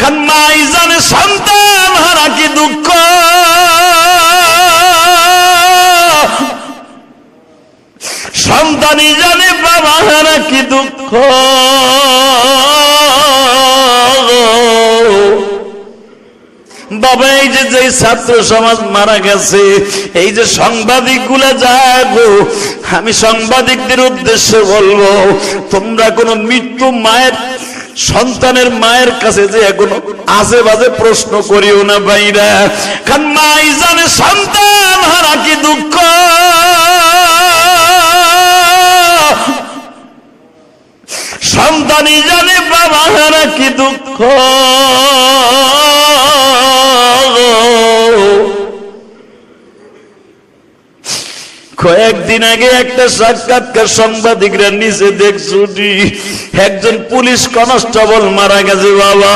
খান মাই জানে সন্তান হারা কি দুঃখ, সন্তানই জানে বাবা হারা কি দুঃখ। বাবা এই যে যে ছাত্র সমাজ মারা গেছে, এই যে সাংবাদিক গুলা যায় গো, আমি সাংবাদিকদের উদ্দেশ্যে বলবো, তোমরা কোন মৃত্যু মায়ের সন্তানের মায়ের কাছে যে এখনো আজে বাজে প্রশ্ন করিও না ভাইরা। কারণ মাই জানে সন্তান হারা কি দুঃখ, সন্তানই জানে বাবা হারা কি দুঃখ। কয়েকদিন আগে একটা সাক্ষাৎকার সাংবাদিকরা নিচে দেখছুটি, একজন পুলিশ কনস্টেবল মারা গেছে বাবা।